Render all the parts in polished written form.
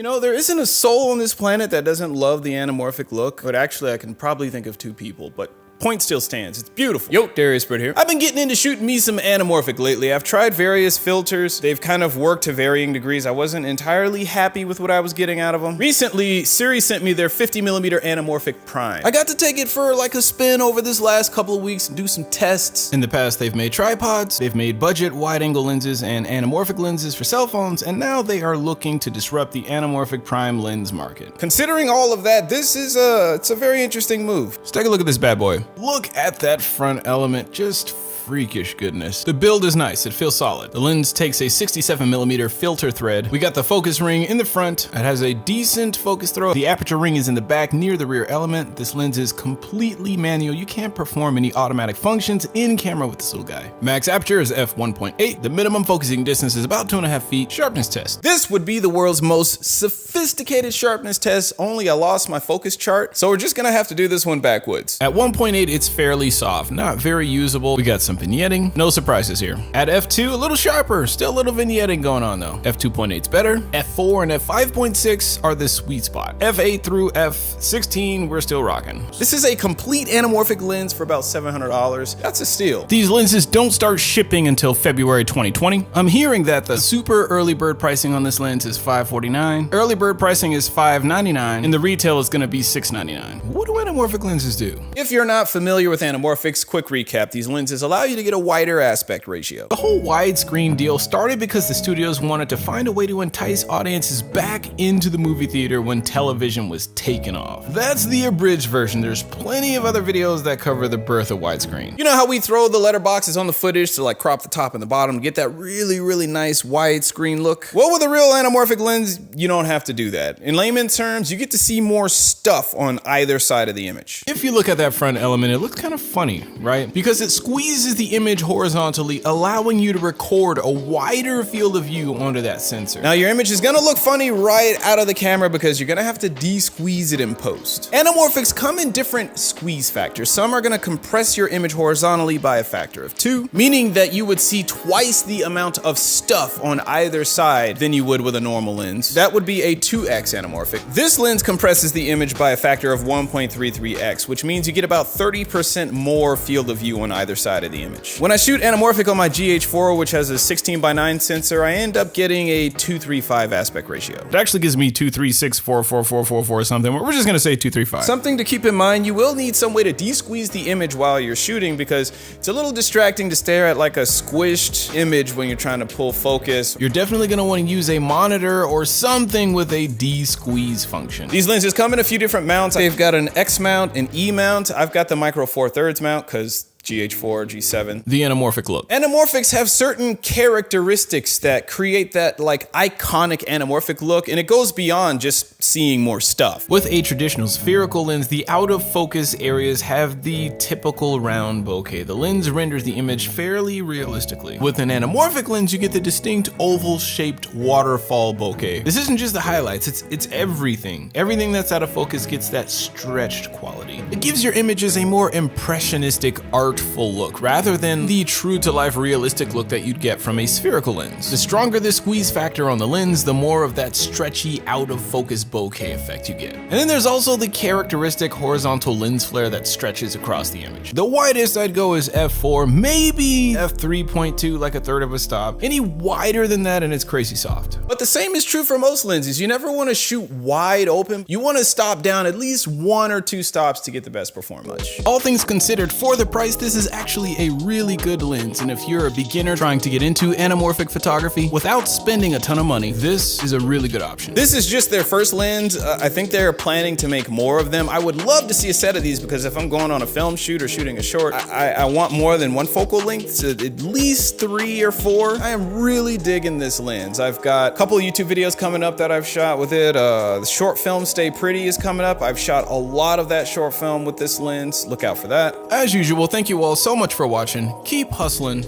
You know, there isn't a soul on this planet that doesn't love the anamorphic look, but actually I can probably think of 2 people, but point still stands. It's beautiful. Yo, Darius Britt here. I've been getting into shooting me some anamorphic lately. I've tried various filters. They've kind of worked to varying degrees. I wasn't entirely happy with what I was getting out of them. Recently, Surui sent me their 50mm anamorphic prime. I got to take it for like a spin over this last couple of weeks and do some tests. In the past, they've made tripods, they've made budget wide-angle lenses and anamorphic lenses for cell phones, and now they are looking to disrupt the anamorphic prime lens market. Considering all of that, this is it's a very interesting move. Let's take a look at this bad boy. Look at that front element, just freakish goodness. The build is nice, it feels solid. The lens takes a 67mm filter thread. We got the focus ring in the front. It has a decent focus throw. The aperture ring is in the back near the rear element. This lens is completely manual. You can't perform any automatic functions in camera with this little guy. Max aperture is f1.8. The minimum focusing distance is about 2.5 feet. Sharpness test. This would be the world's most sophisticated sharpness test, only I lost my focus chart, so we're just gonna have to do this one backwards. At 1.8, it's fairly soft, not very usable. We got some vignetting, no surprises here. At f2, a little sharper, still a little vignetting going on though. f2.8 is better. f4 and f5.6 are the sweet spot. f8 through f16, we're still rocking. This is a complete anamorphic lens for about $700. That's a steal. These lenses don't start shipping until February 2020. I'm hearing that the super early bird pricing on this lens is $549. Early bird pricing is $599, and the retail is gonna be $699. What do anamorphic lenses do? If you're not familiar with anamorphics, quick recap, these lenses allow you to get a wider aspect ratio. The whole widescreen deal started because the studios wanted to find a way to entice audiences back into the movie theater when television was taken off. That's the abridged version. There's plenty of other videos that cover the birth of widescreen. You know how we throw the letterboxes on the footage to like crop the top and the bottom to get that really nice widescreen look? Well, with a real anamorphic lens, you don't have to do that. In layman's terms, you get to see more stuff on either side of the image. If you look at that front element, it looks kind of funny, right? Because it squeezes the image horizontally, allowing you to record a wider field of view onto that sensor. Now your image is gonna look funny right out of the camera because you're gonna have to de-squeeze it in post. Anamorphics come in different squeeze factors. Some are gonna compress your image horizontally by a factor of 2, meaning that you would see twice the amount of stuff on either side than you would with a normal lens. That would be a 2x anamorphic. This lens compresses the image by a factor of 1.33x, which means you get about 30% more field of view on either side of the image. When I shoot anamorphic on my GH4, which has a 16:9 sensor, I end up getting a 2:3:5 aspect ratio. It actually gives me 236444444 or something. We're just gonna say 235. Something to keep in mind, you will need some way to de-squeeze the image while you're shooting because it's a little distracting to stare at like a squished image when you're trying to pull focus. You're definitely gonna want to use a monitor or something with a de-squeeze function. These lenses come in a few different mounts. They've got an X mount, an E mount. I've got the micro 4/3 mount because GH4, G7. The anamorphic look. Anamorphics have certain characteristics that create that like iconic anamorphic look, and it goes beyond just seeing more stuff. With a traditional spherical lens, the out of focus areas have the typical round bokeh. The lens renders the image fairly realistically. With an anamorphic lens, you get the distinct oval shaped waterfall bokeh. This isn't just the highlights, it's everything. Everything that's out of focus gets that stretched quality. It gives your images a more impressionistic artful look rather than the true to life realistic look that you'd get from a spherical lens. The stronger the squeeze factor on the lens, the more of that stretchy out of focus bokeh effect you get. And then there's also the characteristic horizontal lens flare that stretches across the image. The widest I'd go is f4, maybe f3.2, like a third of a stop. Any wider than that and it's crazy soft. But the same is true for most lenses. You never want to shoot wide open. You want to stop down at least 1 or 2 stops to get the best performance. All things considered, for the price, this is actually a really good lens, and if you're a beginner trying to get into anamorphic photography without spending a ton of money, this is a really good option. This is just their first lens. I think they're planning to make more of them. I would love to see a set of these because if I'm going on a film shoot or shooting a short, I want more than one focal length, so at least 3 or 4. I am really digging this lens. I've got a couple of YouTube videos coming up that I've shot with it. The short film Stay Pretty is coming up. I've shot a lot of that short film with this lens. Look out for that. As usual, thank you all so much for watching. Keep hustling,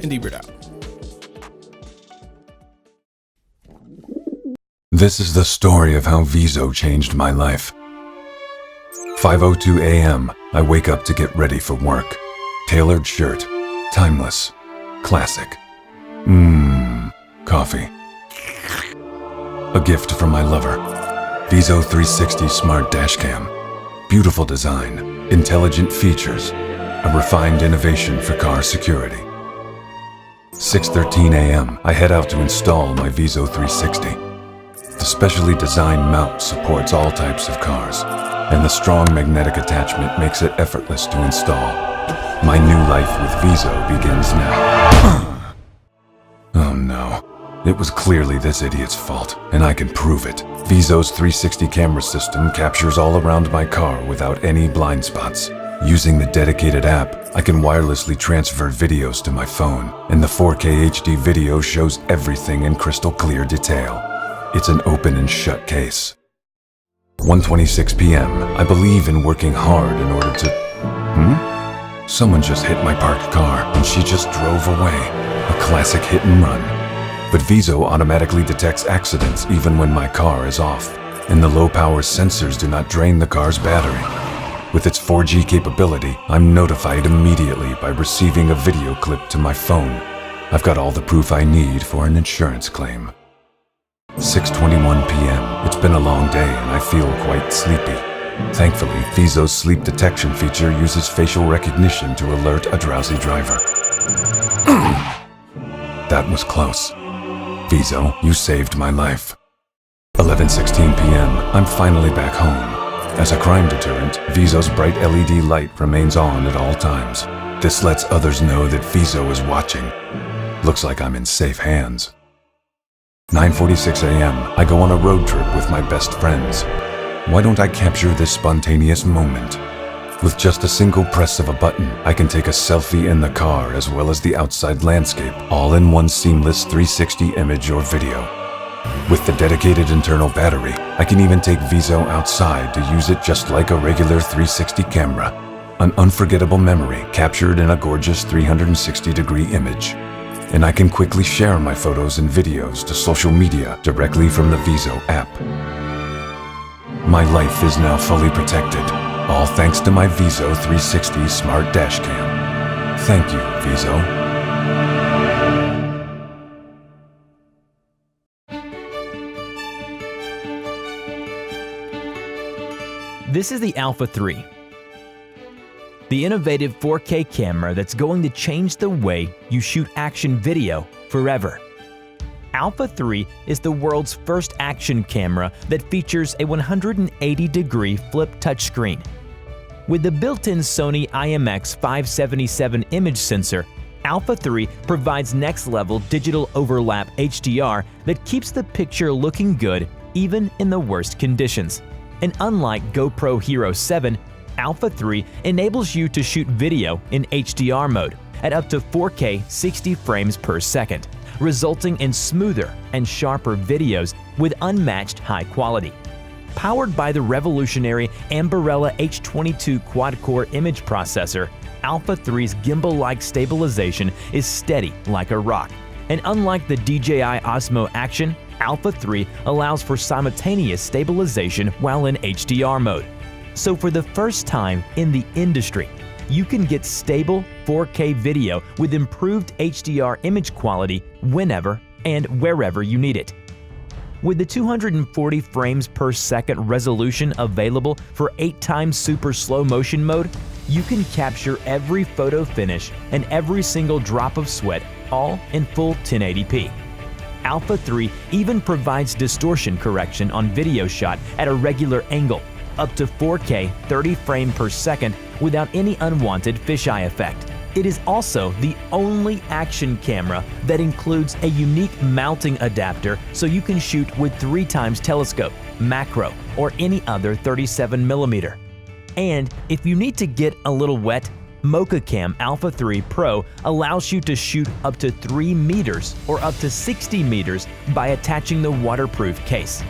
and Ebert out. This is the story of how VEZO changed my life. 5:02 a.m. I wake up to get ready for work. Tailored shirt, timeless, classic. Coffee. A gift from my lover. VEZO 360 Smart Dashcam. Beautiful design, intelligent features, a refined innovation for car security. 6:13 a.m. I head out to install my VEZO 360. The specially designed mount supports all types of cars, and the strong magnetic attachment makes it effortless to install. My new life with VEZO begins now. Oh no. It was clearly this idiot's fault, and I can prove it. VEZO's 360 camera system captures all around my car without any blind spots. Using the dedicated app, I can wirelessly transfer videos to my phone, and the 4K HD video shows everything in crystal clear detail. It's an open and shut case. 1:26 p.m. I believe in working hard in order to... Someone just hit my parked car, and she just drove away. A classic hit and run. But VEZO automatically detects accidents even when my car is off, and the low-power sensors do not drain the car's battery. With its 4G capability, I'm notified immediately by receiving a video clip to my phone. I've got all the proof I need for an insurance claim. 6:21 p.m. It's been a long day and I feel quite sleepy. Thankfully, VEZO's sleep detection feature uses facial recognition to alert a drowsy driver. That was close. VEZO, you saved my life. 11:16 p.m. I'm finally back home. As a crime deterrent, VEZO's bright LED light remains on at all times. This lets others know that VEZO is watching. Looks like I'm in safe hands. 9:46 a.m. I go on a road trip with my best friends. Why don't I capture this spontaneous moment? With just a single press of a button, I can take a selfie in the car as well as the outside landscape, all in one seamless 360 image or video. With the dedicated internal battery, I can even take VEZO outside to use it just like a regular 360 camera. An unforgettable memory captured in a gorgeous 360-degree image. And I can quickly share my photos and videos to social media directly from the VEZO app. My life is now fully protected, all thanks to my VEZO 360 Smart Dashcam. Thank you, VEZO. This is the Alpha 3, the innovative 4K camera that's going to change the way you shoot action video forever. Alpha 3 is the world's first action camera that features a 180-degree flip touchscreen. With the built-in Sony IMX577 image sensor, Alpha 3 provides next-level digital overlap HDR that keeps the picture looking good even in the worst conditions. And unlike GoPro Hero 7, Alpha 3 enables you to shoot video in HDR mode at up to 4K 60 frames per second, resulting in smoother and sharper videos with unmatched high quality. Powered by the revolutionary Ambarella H22 quad-core image processor, Alpha 3's gimbal-like stabilization is steady like a rock. And unlike the DJI Osmo Action, Alpha 3 allows for simultaneous stabilization while in HDR mode. So for the first time in the industry, you can get stable 4K video with improved HDR image quality whenever and wherever you need it. With the 240 frames per second resolution available for 8x super slow motion mode, you can capture every photo finish and every single drop of sweat all in full 1080p. Alpha 3 even provides distortion correction on video shot at a regular angle, up to 4K 30 frames per second without any unwanted fisheye effect. It is also the only action camera that includes a unique mounting adapter so you can shoot with 3x telescope, macro, or any other 37mm. And if you need to get a little wet, MochaCam Alpha 3 Pro allows you to shoot up to 3 meters or up to 60 meters by attaching the waterproof case.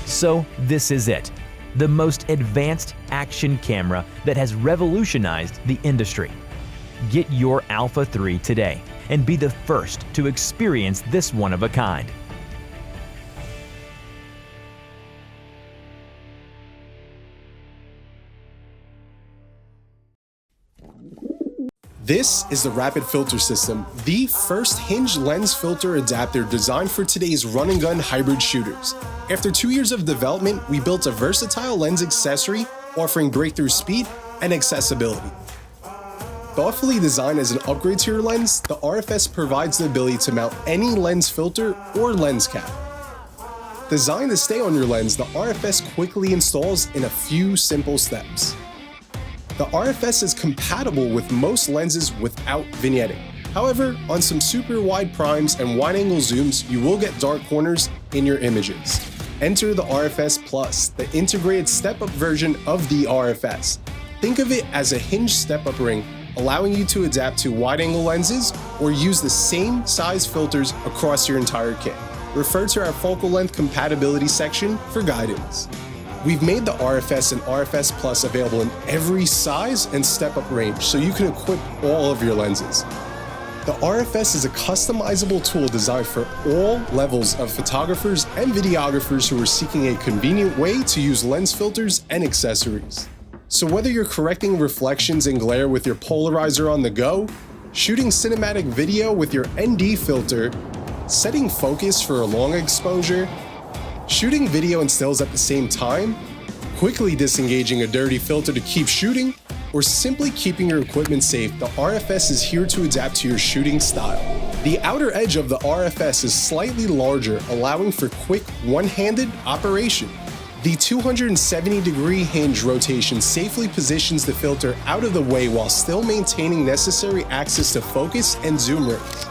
So this is it, the most advanced action camera that has revolutionized the industry. Get your Alpha 3 today and be the first to experience this one of a kind. This is the Rapid Filter System, the first hinged lens filter adapter designed for today's run-and-gun hybrid shooters. After 2 years of development, we built a versatile lens accessory offering breakthrough speed and accessibility. Thoughtfully designed as an upgrade to your lens, the RFS provides the ability to mount any lens filter or lens cap. Designed to stay on your lens, the RFS quickly installs in a few simple steps. The RFS is compatible with most lenses without vignetting. However, on some super wide primes and wide-angle zooms, you will get dark corners in your images. Enter the RFS Plus, the integrated step-up version of the RFS. Think of it as a hinged step-up ring, allowing you to adapt to wide-angle lenses or use the same size filters across your entire kit. Refer to our focal length compatibility section for guidance. We've made the RFS and RFS Plus available in every size and step-up range, so you can equip all of your lenses. The RFS is a customizable tool designed for all levels of photographers and videographers who are seeking a convenient way to use lens filters and accessories. So whether you're correcting reflections and glare with your polarizer on the go, shooting cinematic video with your ND filter, setting focus for a long exposure, shooting video and stills at the same time, quickly disengaging a dirty filter to keep shooting, or simply keeping your equipment safe, the RFS is here to adapt to your shooting style. The outer edge of the RFS is slightly larger, allowing for quick, one-handed operation. The 270-degree hinge rotation safely positions the filter out of the way while still maintaining necessary access to focus and zoom rings.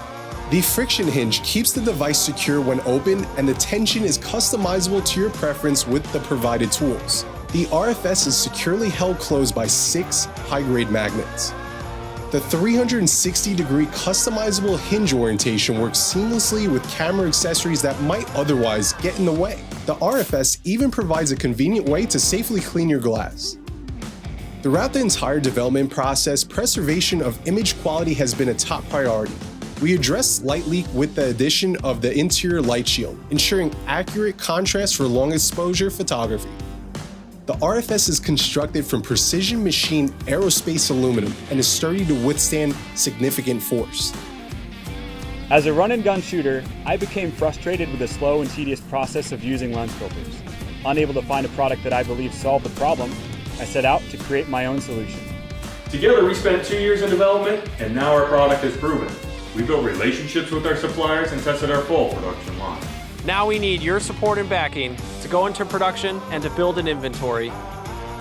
The friction hinge keeps the device secure when open, and the tension is customizable to your preference with the provided tools. The RFS is securely held closed by 6 high-grade magnets. The 360-degree customizable hinge orientation works seamlessly with camera accessories that might otherwise get in the way. The RFS even provides a convenient way to safely clean your glass. Throughout the entire development process, preservation of image quality has been a top priority. We addressed light leak with the addition of the interior light shield, ensuring accurate contrast for long exposure photography. The RFS is constructed from precision machined aerospace aluminum and is sturdy to withstand significant force. As a run-and-gun shooter, I became frustrated with the slow and tedious process of using lens filters. Unable to find a product that I believe solved the problem, I set out to create my own solution. Together we spent 2 years in development, and now our product is proven. We built relationships with our suppliers and tested our full production line. Now we need your support and backing to go into production and to build an inventory.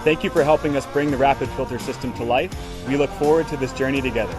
Thank you for helping us bring the Rapid Filter System to life. We look forward to this journey together.